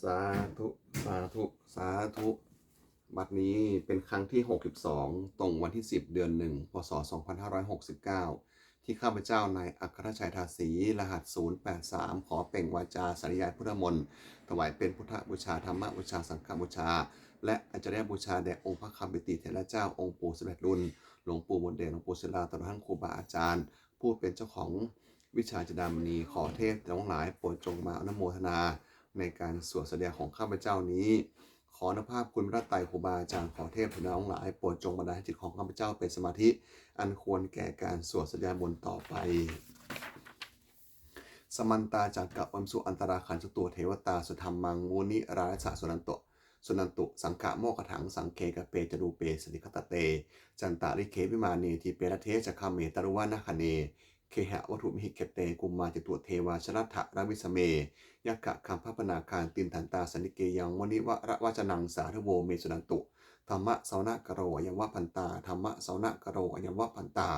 สาธุสาธุสาธุบัดนี้เป็นครั้งที่62ตรงวันที่10เดือน1พศ2569ที่ข้าพเจ้านายอัครชัยทาสีรหัส083ขอเปล่งวาจาสาริยายพุทธมนต์ถวายเป็นพุทธบูชาธรรมบูชาสังฆบูชาและอาจารย์บูชาแด่องค์พระคัมภีร์เถรเจ้าองค์ปู่สมเด็จรุ่นหลวงปู่มนเดชหลวงปู่ศิลาตลอดทั้งครูบาอาจารย์ผู้เป็นเจ้าของวิชาจินดามณีขอเทพทั้งหลายโปรดจงมาอนุโมทนาในการสวดแสดงของข้าพเจ้านี้ขออนุภาพคุณพระไตรครูบาอาจารย์ขอเทพทั้งหลายโปรดจงบันดาลให้จิตของข้าพเจ้าเป็นสมาธิอันควรแก่การสวดแสดงบนต่อไปสมันตาจากกับวัมสุอันตราขันสุตัวเทวตาสุธรรมังงูนิราชาสุนันโตสุนันตุสังฆะโมกถังสังเคกเปจดูเปสติคตเตจันตาริเควิมานีทีเปรเทจะคาเมตรุวานาคเนเคหะวัตถุมิหิเกเตกุมมาจตุเทวาชรัตถะราวิสเมยักกะคัมภปนาคารตินทันตาสันนิเกยังวนิวะระวจนังสาธโวเมสุนันตุธรรมะสาวนะกโรยังวะพันตาธรรมะสาวนะกโรยังวะพันตา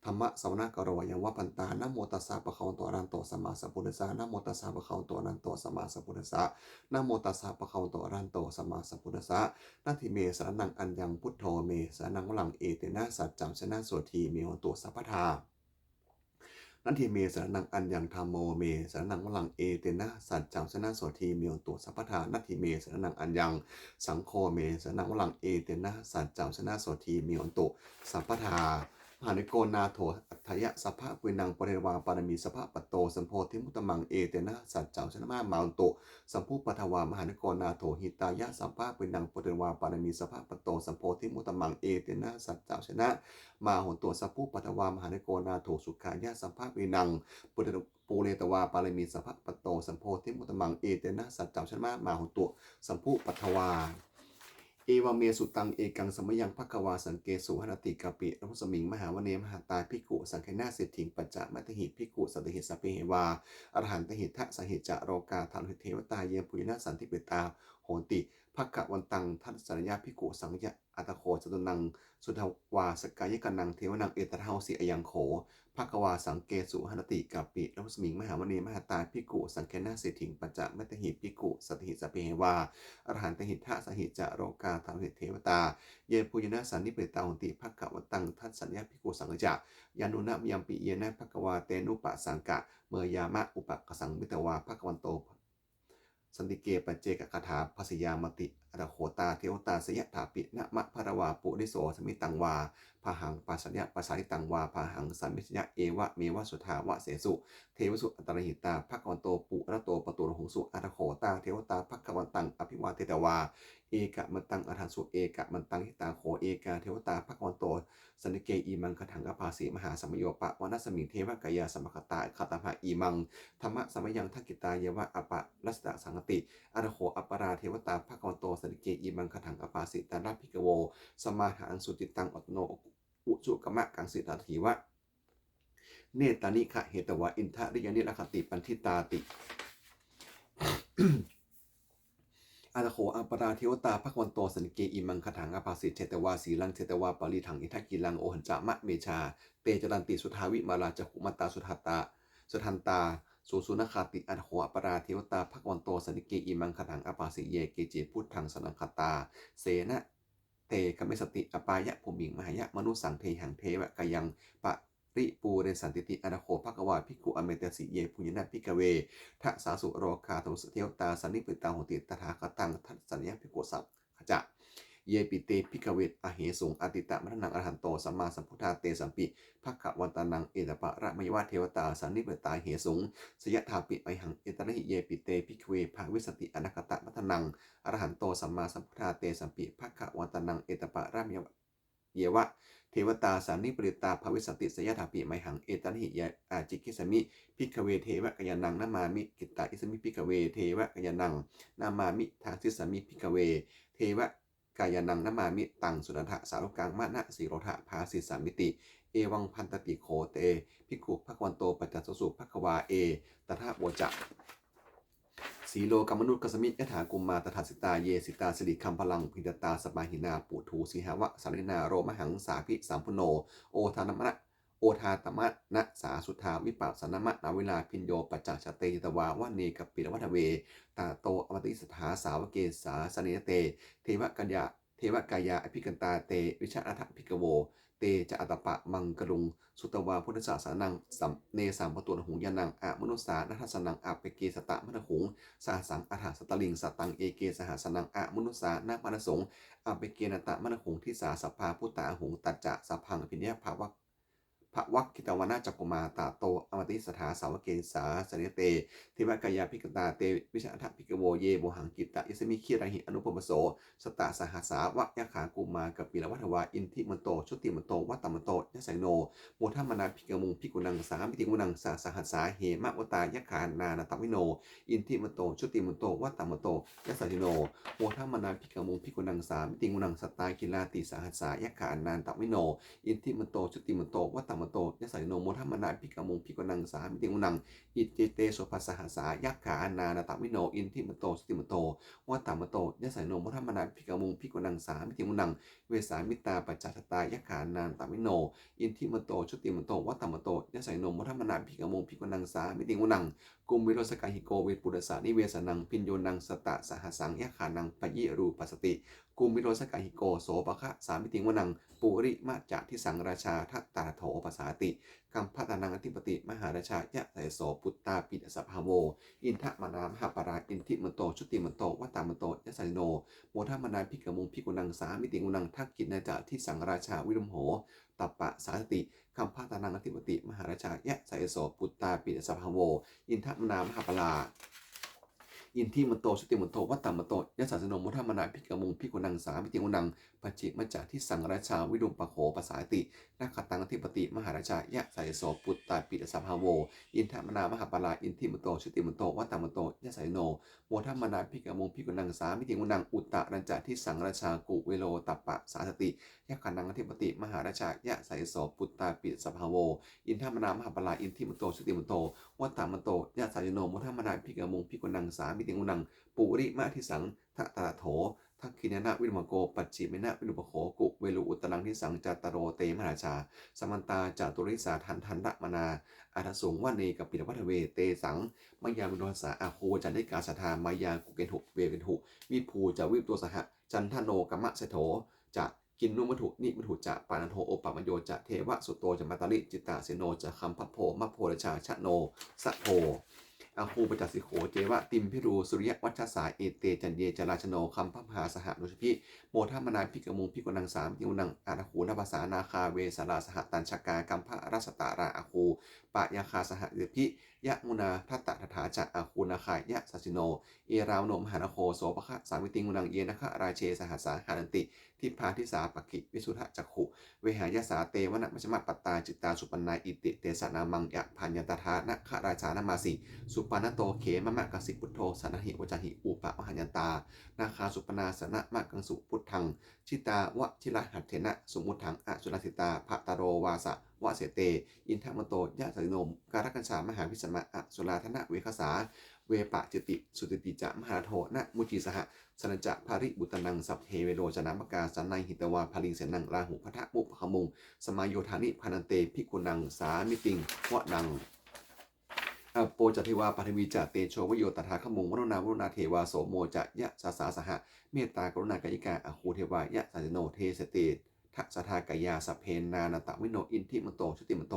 ธรรมะสาวนะกโรยังวะพันตานะโมตัสสะปะคะวะโตอะระหะโตสัมมาสัมพุทธัสสะนะโมตัสสะปะคะวะโตอะระหะโตสัมมาสัมพุทธัสสะนะโมตัสสะปะคะวะโตอะระหะโตสัมมาสัมพุทธัสสะนาทิเมสรณังอัญญังพุทโธเมสรณังวลังเอเตนะสัจจังชนะโสทีเมโหตุสัพพทานันทิเมสรนังอัญญังธรรมโมเมสรนังวลังเอเตนะสัจจังชนะโสทีเมียวตัวสัพพทานัตถิเมสรนังอัญญังสังโฆเมสรนังวลังเอเตนะสัจจังชนะโสทีเมียวตัวสัพพทามหานิโกนาโถอัฏฐยะสัพพะปุนังปริวาปารมีสัพพะปโตสัมโพธิมุตตมังเอเตนะสัจจังชนะมามาอุตุสัมภูปทวามหานิโกนาโถหิตายะสัพพะปุนังปริวาปารมีสัพพะปโตสัมโพธิมุตตมังเอเตนะสัจจังชนะมาโหตัวสัพพุปัทวามหานิโกนาโถสุขายะสัมภาวินังปูเรตวาปารมีสัพพะปโตสัมโพธิมุตตมังเอเตนะสัจจังชนะมาโหตัวสัมพุปัทวาเอวเมสุตังเอกังสมยังภควาสังเกสุหนติกาปิรัพสมิงมหาวเนมหาตาภิกขุสังเขนาเศรษฐิงปัจจะมัตหิภิกขุสัตหิสัพเพเหวาอรหันตหิทะสหิจโรกาธานุเทวตาเยปุยนาสันติเปตาโหติภควันตังทัศสัญญาภิกขุสังยะอัตโคจตุนังสุทวาสกายกันังเทวนังเอตเทาสิอยังโขภควาสังเกสุหนติกาปิรัพสมิงมหาวเนมหาตาภิกขุสังเขนาเศรษฐิงปัจจะมัตหิภิกขุสัตหิสัพเพเหวาอรหันตหิทะสหิจโรกาธานุเทวตาเยปุยนาสันนิเปตาโหติภควตังทัศสัญญาภิกขุสังจะยานุนะมยัมปิเยนะภควาเตนุปะสังกะเมยามะอุปกสังมิตวาภควันโตสันติเกปัจเจกคาถาภัสยามติอรโขตาเทวตาสยถาปินะมะภรวาปุริโสสมิตังวาพาหังปัสสยะปัสสาริตังวาพาหังสัมมิชยะเอวะเมวะสุธาวะเสสุเทวสุอัตรหิตาภควันโตปุระโตปตุรหงสุอรโขตาเทวตาภควันตังอภิวาเทตวาเอกะมันตังอรหันสุเอกะมันตังหิตาโขเอกาเทวตาภควันโตสันติเกอีมังคถังอภาสีมหาสมโยปะวนาสมิงเทวกายาสมคตาคตาภะอีมังธรรมะสมยังทักกิตาเยวะอปะรัสตะสังติอรโขอัปปราเทวตาภควันโตสันติเกอีมังคถังอภาสิตาราภิกโวสมาหังสุจิตังอัตโนอุจุกมะกังสิทธาถีวะเนตานิขะเหตวะอินทะริยนิรคติปันทิตาติอาตโขอัปปราเทวตาภควันโตสันเกอิมังคถังอภาสิเทตวาสีลังเทตวาปาริถังอิทักกิลังโอหันจะมะเมชาเตจรันติสุทาวิมาราจคุมัตตาสุทัตตาสุทันตาสุสุนคาติอาตโขอัปปราเทวตาภควันโตสันเกอิมังคถังอภาสิเยเกเจพุทธังสนังคตาเสนะเตกเมสติอปายะภูมิงมหายะมนุสังเทหังเทวะกยังปะริปูเรสันติติอนาโคภควาภิกขุอเมตสิเยปุญญนะภิกเวทัสาสุโรคาธรรมสเทวตาสันนิปิตาโหติตถาคตังทัศสัญญาภิกขุสัพขจะเยปิเตภิกเวอเหสุงอติตะมรณังอรหันโตสัมมาสัมพุทธาเตสัมปิภควันตานังเอตปะระมยวะเทวตาสันนิปิตาเหสุงสยถาปิไอหังเอตระหิเยปิเตภิกเวภาวิสติอนาคตะมัทนังอรหันโตสัมมาสัมพุทธาเตสัมปิภควันตานังเอตปะระมยวะเทวตาสันนิปริตาภวิสติสยถาปิไมหังเอตันหิยาจิกิสมิพิกเวเทวะกยานังนามามิกิตาอิสมิพิกเวเทวะกยานังนามามิทางทิสมิพิกเวเทวะกายานังนามามิตังสุนันทะสารกังมะนะสีโรธะภาสิสามิติเอวังพันตติโคเตภิกขุภควันโตปัจจัสสุภควาเอตถาโวจะสีโลกามนุษย์กสมิยถากุมมาตถาสิตาเยสิตาสิริคัมพลังพิดตาสปาหินาปุถูสีหาวะสารินาโรมหังสาภิสัมพุโนโอทานมะ โอทาตมะนะสาสุทาวิปัสสนมะนาเวลาพินโยปัจจชเตตวาวะเนกปิรวัฏเวตาโตอมติสถาสาวเกสาสเนเตเทวกัญญาเทวกายาอภิกันตาเตวิชาอัฏฐพิกโวเตจะอัตปะมังกรุงสุตวาพุทธศาสนังสัมเนสัมปตุนหุงยานังอะมนุสานัทสนังอะเปเกสตะมัทหุงสาสังอัฏฐสตลิงสตังเอเกสหสนังอะมนุสานาปานสงอะเปเกนตะมัทหุงทิสาสภาพุตตาหุงตัจจะสัพพังอภิญญาภาวะพระวักกิตวนาจักกุมาตาโตอมติสถาสาวเกสาสเนเตเทวกายาภิกตาเตวิชาอัฏฐพิกโวเยโมหังกิตะยสมิคีราหิอนุปปโสสตะสหัสสาวะยะขากุมากับปิรวัฏวาอินทิมันโตชุติมันโตวัตตมันโตยะไสโนโมทัมมนาภิกมุงภิกุนังสามิติกุนังสหัสสาเหมะวตายะขานานตวิโนอินทิมันโตชุติมันโตวัตตมันโตยะไสโนโมทัมมนาภิกมุงภิกุนังสามิติกุนังสตากิลาติสหัสสายะขานานตวิโนอินทิมันโตชุติมันโตวัตตมันโตยะไสโนโมทัมมนาภิกมุงภิกุนังสามิติกุนังอิจิเตโสภัสสหัสสายะขานานตวิโนอินทิมันโตชุติมันโตวัตตมันโตยะไสโนโมทัมมนาภิกมุงภิกุนังสามิติกุนังเวสามิตาปัจจตายะขานานตวิโนอินทิมโตชุติมโตวัตตมโตยะไสโนมุทัมมนาภิกมุงภิกนังสามิติงุนังกุมวิโรสกาหิโกเวปุรสานิเวสนังพินโยนังสตะสหัสังยะขานังปยิรูปัสติกุมวิโรสกาหิโกโสปะคะสามิติงุนังปุริมะจะทิสังราชาทัตตาโถปัสสาติกัมพัตานังอธิปติมหาราชายะไสโสปุตตาปิดสัพพโวอินทมนามหาปราอินทิมโตชุติมโตวัตตมโตยะไสโนโมทัมมนาภิกมุงภิกุนังสามิติงุนังทักกินนาจะทิสังราชาวิรุมโหตัปปะสาสติคัมภาตานังอธิปติมหาราชายะไสโสปุตตาปิสัพพโวอินทมนามหาปราอินทิมโตชุติมโตวัตตมโตยะสาสนโมทัมมนาภิกมุงภิกุนังสามิติงุนังปัจจิมจักที่สังราชาวิรุมปโขปัสสาตินาคตังอธิปติมหาราชายะไสโสปุตตาปิสัพพโวอินทมนามหาปราอินทิมโตชุติมโตวัตตมโตยะไสโนโมทัมมนาภิกมุงภิกุนังสามิติงุนังอุตตะรัญจะที่สังราชากุเวโลตัปปะสาสติยะขันนังอธิปติมหาราชายะไสโสปุตตาปิสัพพโวอินทมนามหาปราอินทิมโตชุติมโตวัตตมโตยะไสโนโมทัมมนาภิกมุงภิกุนังสามิติงุนังปุริมะทิสังทะตระโถทักขินนะวิรุมโกปัจฉิมนะวิรุปโขกุเวลุอุตตังทิสังจัตตโรเตมหาชาสมันตาจตุริสาทันระมนาอัตสูงว่าเนกับปิรวัฏเวเตสังมายาวิโรสาอาโคจันทิกาสธามายากุเกถุเวเกถุวิภูจะวิปตัวสหจันทโนกัมมะเสโถจะกินนุมัถุนิมัถุจะปานันโทโอปะมโยจะเทวะสุโตจะมาตาลิจิตตาเสโนจะคัมพัพโพมัพโพรชาชะโนสะโพอาคูปจัสสิโขเจวะติมพิรูสุริยวัชสาเอเตจันเยจราชโนคัมพัพหาสหนุชพิโมทัมมนาภิกมุงภิกุนังสามภิกุนังอาณาคูนภาษานาคาเวสาราสหตัญชกากัมพะรัสตาราอาคูปะยาคาสหเดพิยะมุนาทัตตะถาจะอาคูนาคายะสัสิโนเอราวโนมหานโคโสปะคะสามิติงุนังเยนะคะราเชสหัสสาหานันติทิพาทิสาปกิวิสุทธจักขุเวหายสาเตวนะมัชมะปัตตาจิตตาสุปันนาอิติเตสนามังยะพันยันตถานะขราชานามาสิสุปานโตเขมะมะกสิพุทโธสนหิวจหิอุปะมหัญญตานาคาสุปนาสนะมะกังสุพุทธังชิตาวะชิระหัตเถนะสมุทังอสุรสิตาภะตโรวาสะวะเสเตอินทมโตยะสริโนมการกัญชามหาวิสมะอสุราธนะเวคสาเวปะจิติสุติติจะมหาโทนะมุจีสหสนจะภาริบุตนังสัพเทเวโรจนามกาสันนัยหิตวาภาลิงเสนังราหุพัทะมุขมุงสมาโยธานิพานันเตภิกุนังสามิติงวะนังโปจัตเทวาปฐวีจะเตโชวโยตถาขมุงวรุณาวรุณาเทวาโสโมจะยะสาสาสหะเมตตากรุณากายิกาอคูเทวายะสัจโนเทสเตทัสทากายาสเพนนานตะวิโนอินทิมโตชุติมโต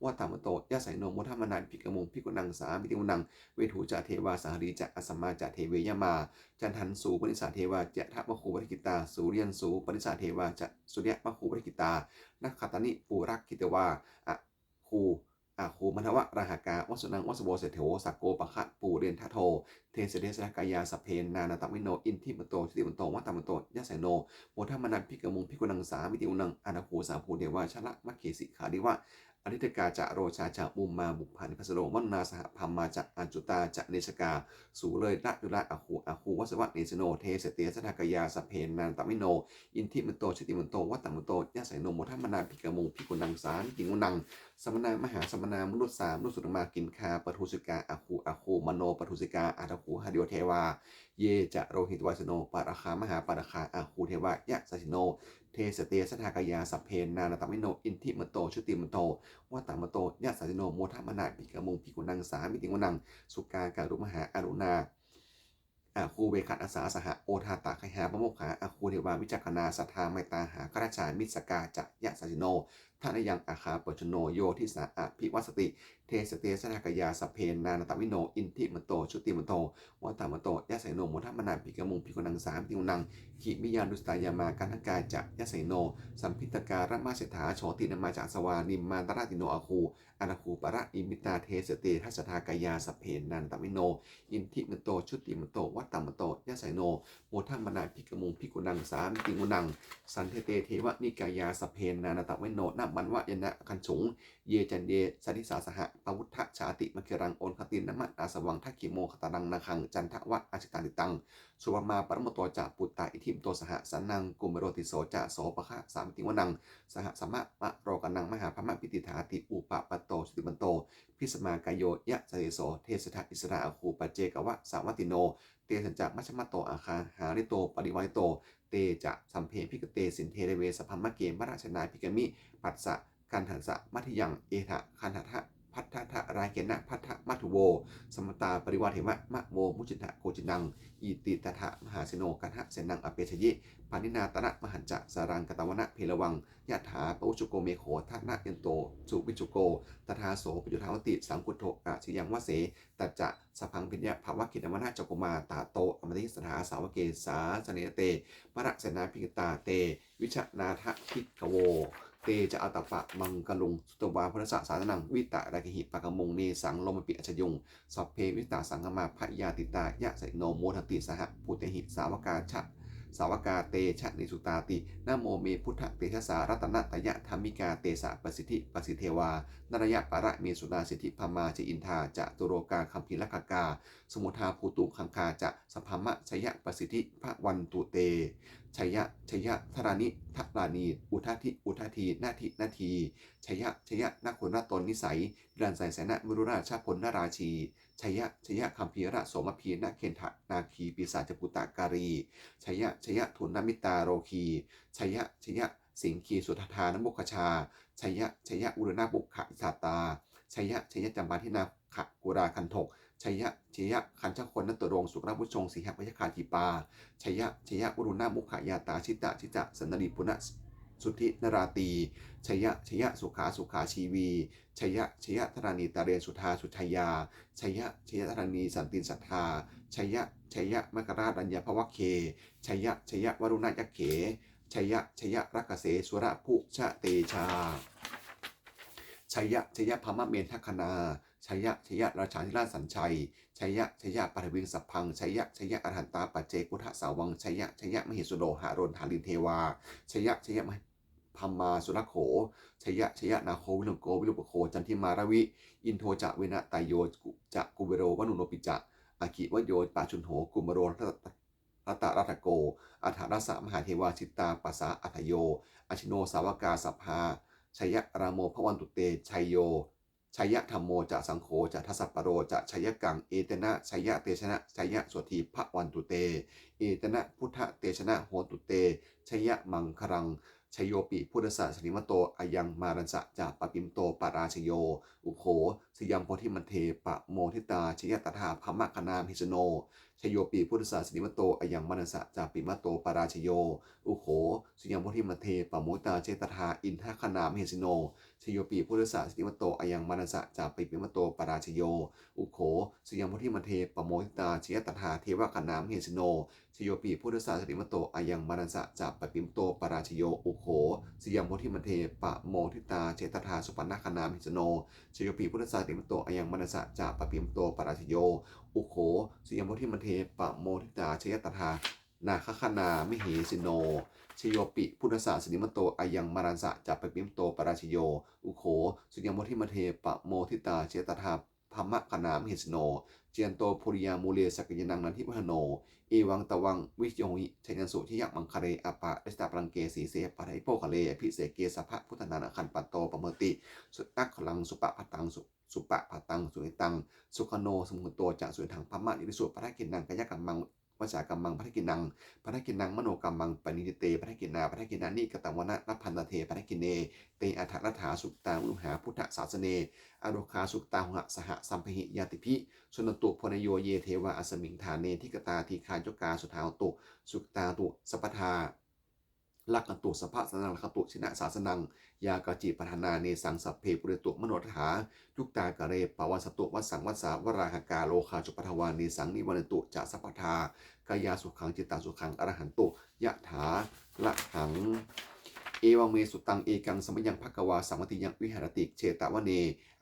วัตตมโตยะไสโนโมทัมมนาภิกมุงภิกุนังสามิติกุนังเวทูจะเทวาสารีจะอสมาจะเทเวยมาจันทันสูปนิสาเทวาจะทะมะคูปริกิตาสุเรียนสูปนิสาเทวาจะสุริยมะคูปริกิตานักขตานิปูรักกิตวาอะคูอาคูมัทวะราหากาวัสุนังวัสโวเสโถสักโกปะคะปูเรียนทะโทเทเสเดสกายาสเพนนานาตวิโนอินทิมโตชุติมโตวัตตมโตยะไสโนโมทัมมนันภิกมุงภิกุนังสามิติอุนังอนาคูสาภูเดวาชละมะเขสิขาดิวะอนิตกาจะโรชาจะมุมมาบุพันพัสโรวันาสหพัมมาจะอัญจุตาจะเนชกาสูเลยละยุละอาคูวัสวะเนชโนเทเสเตสทากายาสเพนนานตวิโนอินทิมโตชุติมโตวัตตมโตยะไสโนโมทัมมนันภิกมุงภิกุนังสามิติอุนังสมณามหาสมณามนุษย์สามนุษย์สุตมากินคาปทุสิกาอาคูมโนปทุสิกาอาคูหาดิโอเทวาเยจะโรหิตวาสโนปาราคามหาปาราคาอาคูเทวะยะสัสิโน เทสเตสถากายาสัพเพนานาตมิโนอินทิมโตชุติมโตวัตตมโตยะสัจโนโมทมนาปิกมุงพิกุนังสามิติวนังสุกาการุมหาอรุณาอาคูเวคัตอาสาสหโอทาตาคหาปโมกขาอาคูเทวาวิจักนาสัทธาไมตาหาคราชามิสกาจะยะสัจโนท่านยังอาคาปชโนโยทิสาอภิวัสติเทสเตสถากายาสัพเพนานาตมิโนอินทิมโตชุติมโตวัตตมโตยะสัจโนโมทมนาปิกมุงพิกุนังสามิติวนังขิมิยานุสตายามากันทกาจะยะสัจโนสัมพิตการมาเสถาโชตินมาจากสวานิมมาตราติโนอาคูอนาคูปะระอิมิตาเทสเตทัสถากายาสัพเพนานาตมิโนอินทิมโตชุติมโตวัตตมโตยะสัจโนโมทัมมนาภิกมุงภิกุนังสามิติงุนังสันเทเตเทวนิกายาสเพนนานาตเวโนนัมันวะยนะคันฉุงเยจันเยสันิสาสหะปวุฒชาติมะเกรังโอนคตินมัตอาสวังทักขิโมคตารังนาคังจันทวะอาชิตานิตังสุวมาปรมโตจะปุตตาอิทิมโตสหสันนังกุมโรติโสจะโสปะคะสามติงวนังสหสมะปะโรกันังมหาพมะปิติธาติอุปปะโตสุติมันโตพิสมากายโยยะเสโสเทสถะอิสระอาคูปเจกวะสาวัติโนเตสัญจักมัชมะโตอาคาหาริโตปริวัยโตเตจะสัมเพพิกเตสินเทเรเวสพัมมะเกมราชนาพิกมิปัสสะกันหันสะมัทยังเอทะคันหะพัทธะรายเกณะพัทธะมัทุโวสมตาปริวาเทมะมะโวมุจิตะโกจินังอิติตถะมหาสิโนกันหะเสนังอเปชยิปานินาตนะมหันจะสารังกตวนะเพลวังยะถาปอุจุโกเมโขทันะเยนโตสุวิจุโกตถาโสปยุทธาวติสังกุโทอาชิยังวเสตัจจะสพังพิญญะภาวะกิจมนาจกุมาตาโตอมติสถาสาวเกสาสเนเตมระเสนาพิกตาเตวิชนาทะพิกโวเตจะอัตปะมังกลุงสุตวาพุทธศาสานังวิตะราคิหิปะกมงเนสังลมปิอชยุงสัพเพวิตาสังฆมาพยาติตายะสโนโมทันติสหปุเตหิสาวกาชะสาวกาเตชะนิสุตาตินะโมเมพุทธเตชะสารัตนะตยะธรรมิกาเตสะปสิทธิปสิเทวานรยะปะระเมสุนาสิทธิพมาจิอินทาจะตุโรกาคัมพิลกกาสมุทาภูตุคังคาจะสภมะชยะปสิทธิพระวันตุเตชัยะธรานิทัรานีอุทาทิอุทาทีนาทีชัยะนักขนตนนิสัยดันใส่แสนะมรุราชาพลนราชีชัยะคัมภีระโสมพีนาเคนทะนาคีปีศาจปุตตาการีชัยะทุนนมิตาโรคีชัยะสิงคีสุทธานมุขชาชัยะอุรณบุคขอิสาตาชัยะจำปาทินาขะกุราคันทกชัยะคันชคนนัตตรงสุกราบุชงสีหพยคาทีปาชัยะอุรุณามุขายาตาชิตะสันนิปุณสุทธินราตีชัยะสุขาชีวีชัยะธรานีตาเรสุธาสุชัยยาชัยะธรานีสันติสัทธาชัยะมกราดัญญภวเคชัยะวรุณยักเขชัยะรักเสสุระภุชะเตชาชัยะพมะเมนทคณาชัยะราชาธิราชสัญชัยชัยะปฐวิงสัพพังชัยะอรหันตาปัจเจกุทะสาวังชัยะมหิสุโดหารนฐาลินเทวาชัยะพัมมาสุรโขชัยะนาโควิลุโกวิลุปโคจันทิมารวิอินโทจะเวนะตายโยจะกุเบโรวนุโนปิจะอาคิวโยปาชุนโหกุมโรรัตรัตโกอัฏฐรสะมหาเทวาชิตาปัสสะอัฏโยอชิโนสาวกาสัพพาชัยะรามโมพวันตุเตชัยโยชัยะธรรมโมจะสังโฆจะทัสสปโรจะชัยกังเอเตนะชัยะเตชนะชัยะสวทีพระวันตุเตเอเตนะพุทธเตชนะโหตุเตชัยะมังครังชโยปิพุทธศาสนิมโตอายังมารันสะจะปปิมโตปาราชโยอุโขสยามโพธิมันเทปะโมทิตาชยตถาพมะคณามหิสโนชโยปีพุทธศาสนิมโตอายังมานัสสะจาปิมโตปาราชโยอุโขสยามโพธิมันเทปะโมตาเจตถาอินทคณามหิสโนชโยปีพุทธศาสนิมโตอายังมานัสสะจาปิมโตปาราชโยอุโขสยามโพธิมันเทปะโมทิตาเจตถาเทวคณามหิสโนชโยปีพุทธศาสนิมโตอายังมานัสสะจาปิมโตปาราชโยอุโขสยามโพธิมันเทปะโมทิตาเจตถาสุปันนคณามหิสโนชโยปีพุทธศาสนิมโตอายังมานัสสะจาปิมโตปาราชโยอุโขสยามโพธิมันเทปะโมทิตาชยตถานาคคณามิเหสิโนชโยปิพุทธศาสนิมโตอายังมารันสะจัปปปิมโตปราชโยอุโขสยามโพธิมันเทปะโมทิตาชยตถาพมะคณามิเหสิโนเจียนโตปุริยามูเลสกยนังนันทิพโนเอวังตวังวิโยหิชัยนันสุทิยักมังคเรอปะเอสตาปรังเกสีเสปะไทโปคะเลพิเสเกสภะพุทธนาคันปัตโตปเมติสุตักขลังสุปะพัตังสุปะพัตังสุนิตังสุขโนสมุตโตจะสุนทังพมะนิริสุปะทะกินังกายกัมมัง วจากัมมังพัทกินังพัทกินังมโนกัมมังปณิทิเตพัทกินาพัทกินานิกตังวนะนัพพันตเทพัทกิเนเตอัฏฐรัฐาสุตตาวุหาพุทธศาสเนอโรคาสุตตาหุหะสหสัมพหิยาติภิสุนตุพนโยเยเทวะอสมิงฐานเนทิกตาทีคายกาสุทาวตุสุตาตุสัพพทาลักขตุสัพพะสนังลักขตุชินะศาสนังยากจิปทนาเนสังสัพเพปุเรตุมโนทหายุกตากะเรปวัสตุวัสสังวัสสาวราหกาโลคาจุปทวานีสังนิวันตุจะสัพพทากายาสุขังจิตตาสุขังอรหันตุยะถาละหังเอวังเมสุตังเอกังสมยังภควาสัมมติยังวิหารติเชตวเน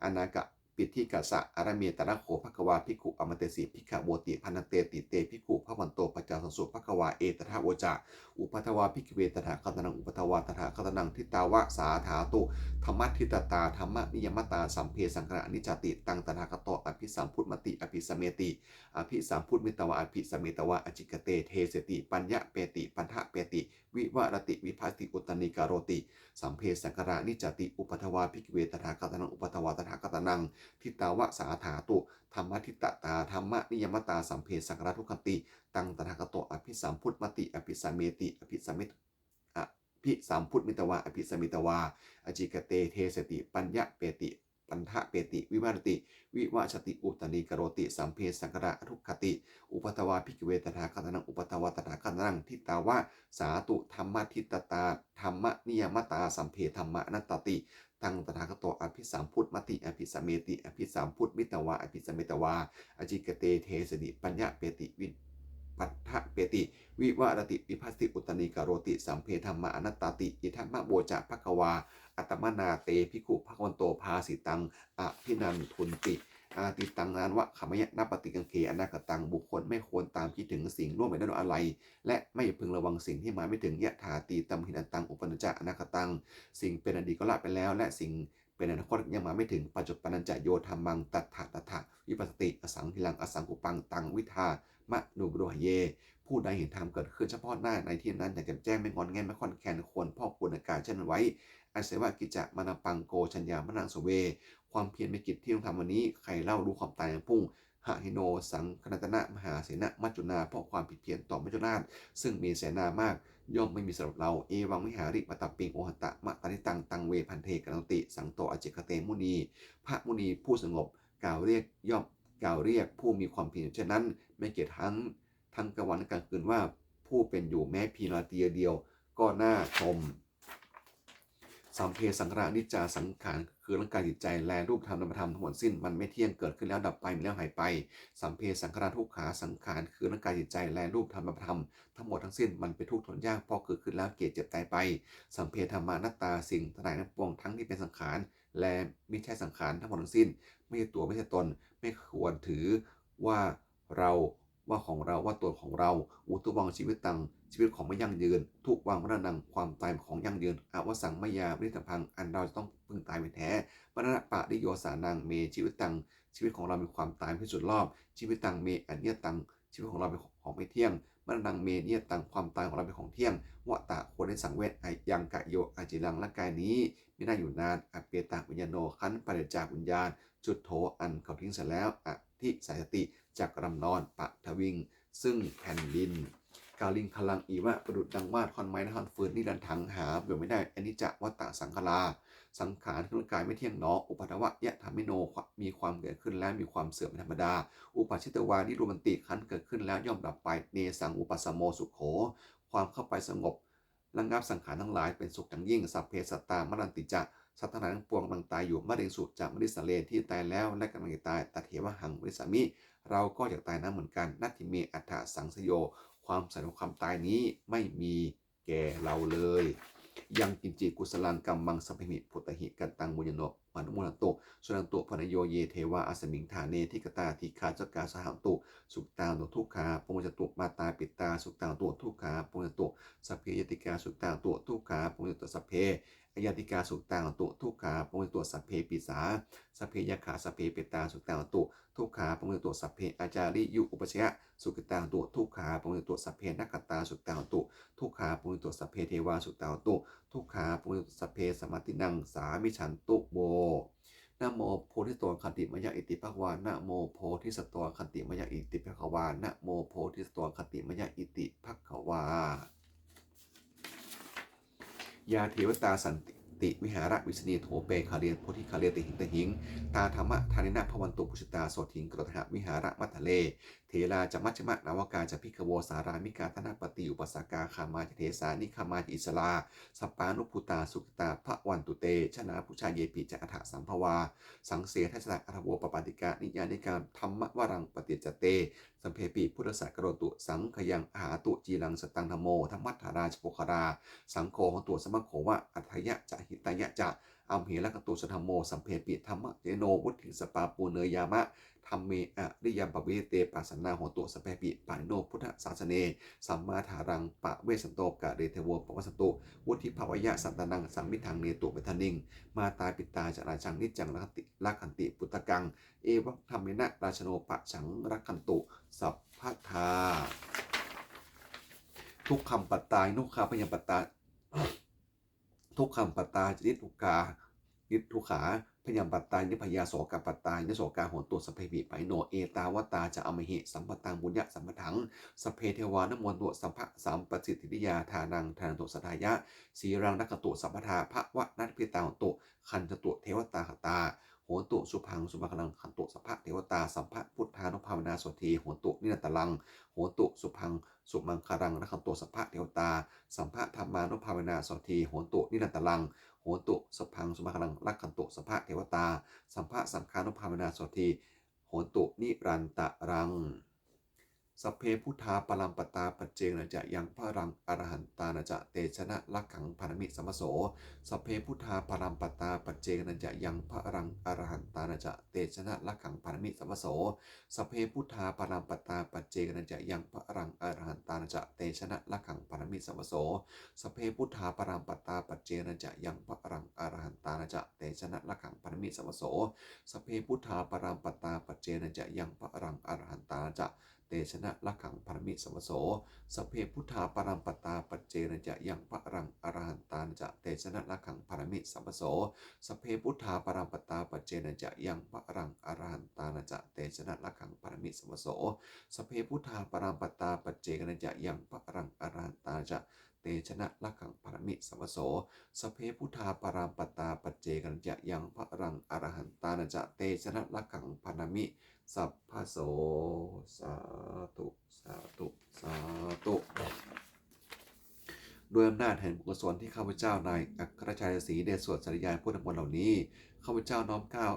อนากะปิทิกัสสะอารเมตระโขภควาภิกขุอมเตสิภิกขโวติพันเตติเตภิกขุพระวันโตปัจจาสังสุภควาเอตถาโวจาอุปัทวาภิกขเวตถาคตนังอุปัทวาตถาคตนังทิตาวะสาธาตุธรรมทิตตาธรรมนิยมตาสัมเพสังขารนิจติตังตถาคตอภิสัมพุทธมติอภิสเมติอภิสัมพุทธมิตวะอภิสเมตวะอจิกเตเทเสติปัญญะเปติปันทะเปติวิวรติวิภัสติอุตนิการโรติสัมเพสังขารนิจติอุปัทวาภิกขเวตถาคตนังอุปัทวาตถาคตนังทิตาวะสาธาตุธรรมทิตตาธรรมนิยมตาสัมเพสังขารทุกขติตังตถาคตอภิสัมพุทธมติอภิสเมติอภิสเมตอภิสัมพุทธมิตวะอภิสมิตวาอจิกเตเทสติปัญญะเปติปันทะเปติวิวารติวิวาชติอุตนิกโรติสัมเพสังขารทุกขติอุปัทวาภิกขเวตถาคตนังอุปัทวาตถาคตนังทิตาวะสาตุธรรมทิตตาธรรมนิยมตาสัมเพธรรมนัตติตังตถาคตอภิสัมพุทธมติอภิสเมติอภิสัมพุทธมิตวะอภิสมิตวาอจิกเตเทสติปัญญะเปติวิปัฏฐะเปติวิวารติวิภัสติอุตนิกโรติสัมเพธรรมอนัตตติอิทัมมะโวจะภควาอัตมนาเตภิกขุภควันโตภาสิตังอภินันทุนติอาติตังนานวะขมยะนัปฏิกังเคอนาคตังบุคคลไม่ควรตามคิดถึงสิ่งร่วมไปด้วยอะไรและไม่พึงระวังสิ่งที่มาไม่ถึงยะถาตีตัมหินันตังอุปนัญจะอนาคตังสิ่งเป็นอดีตก็ละไปแล้วและสิ่งเป็นอนาคตยังมาไม่ถึงปัจจุบันจะโยธรรมังตัทธะตัทธะวิปัสสติอสังทิลังอสังกุปังตังวิทามะนุบโรหเยผู้ใดเห็นธรรมเกิดขึ้นเฉพาะหน้าในที่นั้นอย่างแจ่มแจ้งไม่งอนแงนไม่ค่อนแคนควรพ่อควรในการเช่นนั้นไว้อาศัยวะกิจจะมนาปังโกชัญญามนังสเวความเพียรเป็นกิจที่ต้องทำวันนี้ใครเล่ารู้ความตายอย่างพุ่งหะหิโนสังคณตนะมหาเสนะมัจจุนาเพราะความผิดเพี้ยนต่อมัจจุราชซึ่งมีเสนามากย่อมไม่มีสำหรับเราเอวังวิหาริปตปิงโอหัตตะมะตานิตังตังเวพันเทกนติสังโตอจิคเตมุนีพระมุนีผู้สงบกล่าวเรียกย่อมกล่าวเรียกผู้มีความเพียรเช่นนั้นไม่เกียรติทั้งกลางวันและกลางคืนว่าผู้เป็นอยู่แม้เพียงนาทีเดียวก็น่าชมสัมเพสังขารนิจจาสังขารคือร่างกายจิตใจแลรูปธรรมนามธรรมทั้งหมดสิ้นมันไม่เที่ยงเกิดขึ้นแล้วดับไปมีแล้วหายไปสัมเพสังขารทุกขาสังขารคือร่างกายจิตใจแลรูปธรรมนามธรรมทั้งหมดทั้งสิ้นมันเป็นทุกข์ทนยากเพราะเกิดขึ้นแล้วเกิดเจ็บตายไปสัมเพธรรมานัตตาสิ่งทั้งหลายทั้งปวงทั้งที่เป็นสังขารและไม่ใช่สังขารทั้งหมดทั้งสิ้นไม่ใช่ตัวไม่ใช่ตนไม่ควรถือว่าเราว่าของเราว่าตัวของเราอุตุวังชีวิตตังชีวิตของไม่ยั่งยืนทุกวังมรณะความตายของยั่งยืนอวสังมยาวิริตพังอันเราจะต้องพึงตายเป็นแท้มรณะปะริโยสานังเมชีวิตตังชีวิตของเรามีความตายที่สุดรอบชีวิตตังเมอันเนียตังชีวิตของเราเป็นของไม่เที่ยงมรณะเมเนียตังความตายของเราเป็นของเที่ยงวะตะควรได้สังเวชยังกะโยอาจิรังร่างกายนี้ไม่ได้อยู่นานอเปตาวิญญาโนขันปริจาวิญญาณจุดโถอันเขาทิ้งเสร็จแล้วอธิสายสติจากรำนอนปะทวิงซึ่งแผ่นดินกาลิงพลังอีวะประดุดดังว่าท่อนไม้และท่อนฟืนนี่ดันถังหาเบื่อไม่ได้อนิจจวัตตะสังขารสังขารคือร่างกายไม่เที่ยงหนออุปัฏวะยะธรรมิโนมีความเกิดขึ้นแล้วมีความเสื่อมเป็นธรรมดาอุปาชิตวานิโรมันติขันเกิดขึ้นแล้วย่อมดับไปเนสังอุปสมโมสุขโขความเข้าไปสงบระงับสังขารทั้งหลายเป็นสุขอย่างยิ่งสัพเพสัตตามรันติจะสัตว์ทั้งหลายทั้งปวงกำลังตายอยู่มะเร็งสุดจากมฤสเลที่ตายแล้วและกำลังจะตายตัดเหวะหังมฤสามิเราก็อยากตายนะเหมือนกันนัตถิเมอัฏฐสังสโยความสำคัญความตายนี้ไม่มีแก่เราเลยยังกินจิกุสลังกัมมังสัพพิมิพุตหิกันตังมุญโนมานุมุลโตสุนันตุพนโยเยเทวาอสมิงฐานเนทิกตาทิคาจกาสหังตุสุตตาโนทุกขาปงจตุมาตาปิตาสุตตาตัวทุกขาปงจตุสัพเพยติกาสุตตาตัวทุกขาปงจตุสัพเพอยติกาสุตตาตุทุกขาปงจตุสัพเพปิสาสัพเพยขาสัพเพปิตาสุตตาตุทุกขาปงจตุสัพเพอาจาริยุอุปชยะสุกิตาตุทุกขาปงจตุสัพเพนักขตาสุตตาตุทุกขาปงจตุสัพเพเทวาสุตตาตุทุกขาปงจตุสัพเพสมัตินังสามิฉันตุโว นะโมโพธิสตวคันติมยะอิติภควานะโมโพธิสตวคันติมยะอิติภควานะโมโพธิสตวคันติมยะอิติภควายาเทวตาสันติวิหารวิสนีโถเปคาเรียนโพธิคาเรียติหิงตหิงตาธรรมะทานินะพวันตุปุชตาโสถิงกรตหะวิหารมัททะเลเทลาจะมัชฌิมะนาวกาจะพิกโวสารามิกาธนปฏิอุปสากาคามาจะเทสานิคามาจะอิสลาสปานุพุตาสุกตาพระวันตุเตชนะพุชาเยปิจะอัฏฐสัมภวาสังเสทัศนะอัฏฐโวปปาติกานิยานิการธรรมวรังปฏิจจเตสัมเพปิพุทธสักโรตุสังขยังอาหาตุจีรังสตังธโมธรรมัทธาราชโภคาราสังโฆของตัวสมัคโขวะอัฏยะจะหิตายะจะอัมเหละกตุสธรรมโมสัมเพปิธรรมเจโนวุติสปาปูเนยามะธรรมเมอริยมปวิเตปัสสนาของตัวสเปปิปานิโนพุทธศาสเนสัมมาถารังปะเวสันโตกะเรเทโวปวัสตุวุฒิภาวะสันตนังสัมมิทังเนตุเปทานิงมาตาปิตาจราชังนิจังลักขันติปุตตกังเอวัธรรมินะราชโนปะฉังรักขันตุสัพพทาทุกคำปัตตายนุคาพยปัตตาทุกคำปัตตาจนิทุกานิทุขาพยปัตตานิพยาโสกปัตตานิโสกาโหตุสเพปิไปโนเอตาวตาจะอมหิสัมปตังบุญญะสัมปทังสเพเทวานมวลตุสัมภะสัมปสิทธิยาทานังทานันตุสทายะสีรังนักตุสัมปทาพระวะนัตพิตาโหตุคันจตุเทวตาขตาโหตุสุพังสุภคังขันตุสัพพะเทวตาสัมภะพุทธานุภาวนาโสทีโหตุนิรัตลังโหตุสุพังสุมังคารังนักขันตุสัพพะเทวตาสัมภะธรรมานุภาวนาโสทีโหตุนิรัตลังโหตุสุพังสุมังคารังรักขันตุสัพพะเทวตาสัมภะสังฆานุภาวนาโสทีโหตุนิรันตะรังสัพเพพุทธาปรัมปตาปัจเจนะจะยังพระรังอรหันตานะจะเตชนะลักขังพานมิสัมโสสัพเพพุทธาปรัมปตาปัจเจนะจะยังพระรังอรหันตานะจะเตชนะลักขังพานมิสัมโสสัพเพพุทธาปรัมปตาปัจเจนะจะยังพระรังอรหันตานะจะเตชนะลักขังพานมิสัมโสสัพเพพุทธาปรัมปตาปัจเจนะจะยังพระรังอรหันตานะจะเตชนะลักขังพานมิสัมโสสัพเพพุทธาปรัมปตาปัจเจนะจะยังพระรังอรหันตานะจะเตชนะลักขังพารมิสัมโสสัพเพพุทธาปรัมปตาปัจเจนะจะยังพระรังอรหันตานะจะเตชนะลักขังพารมิสัมโสสัพเพพุทธาปรัมปตาปัจเจนะจะยังพระรังอรหันตานะจะเตชนะลักขังพารมิสัมโสสัพเพพุทธาปรัมปตาปัจเจนะจะยังพระรังอรหันตานะจะเตชนะลักขังพารมิสัมโสสัพเพพุทธาปรัมปตาปัจเจนะจะยังพระรังอรหันตานะจะเตชนะลักขังพารมิสัพพโสสาธุสาธุสาธุด้วยอำนาจแห่งบุญกุศลที่ข้าพเจ้านายอัครชัยศรีเดชสวดสริยานพุทธมนต์เหล่านี้ข้าพเจ้าน้อมเกล้า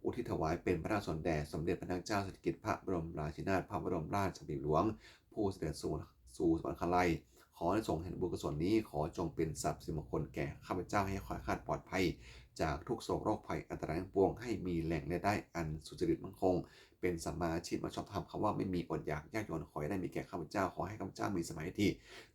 อุทิศถวายเป็นพระราชส่วนแด่สมเด็จพระนางเจ้าสิริกิติ์พระบรมราชินีนาถพระบรมราชชนนีหลวงผู้เสด็จสู่สวรรคาลัยขอในส่งแห่งบุญกุศลนี้ขอจงเป็นทรัพย์สิริมงคลแก่ข้าพเจ้าให้ขอคาดปลอดภัยจากทุกโศกโรคภัยอันตรายทั้งปวงให้มีแหล่งรายได้อันสุจริตมั่นคงเป็นสัมมาอาชีพมาชอบทำคำว่าไม่มีอดอยากยากจนขอให้ได้มีแก่ข้าพเจ้าขอให้ข้าพเจ้ามีสมาธิ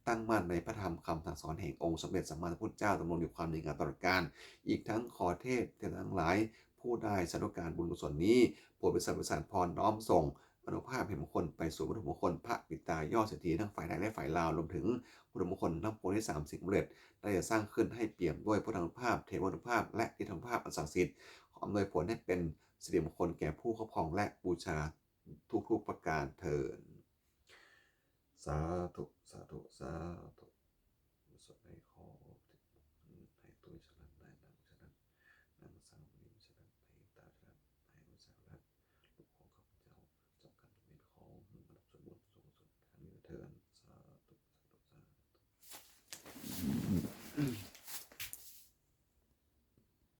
ตั้งมั่นในพระธรรมคำสั่งสอนแห่งองค์สมเด็จสัมมาสัมพุทธเจ้าดำรงอยู่ความดีงามตลอดกาลอีกทั้งขอเทศทั้งหลายผู้ได้สาธุการบุญกุศลนี้โปรดเป็นสรรพสานพรน้อมส่งอนุภาพแห่งมงคลไปสู่พุทธมงคลพระปิตายอดเศรษฐีทั้งฝ่ายไทยและฝ่ายลาวรวมถึงพุทธมงคลทั้งปวงที่3สิ่งสำเร็จได้จะสร้างขึ้นให้เปี่ยมด้วยพุทธานุภาพเทวานุภาพและทิฏฐานุภาพอันศักดิ์สิทธิ์ขออำนวยผลให้เป็นสิริมงคลแก่ผู้ครอบครองและบูชาทุกๆประการเถิดสาธุสาธุสาธุ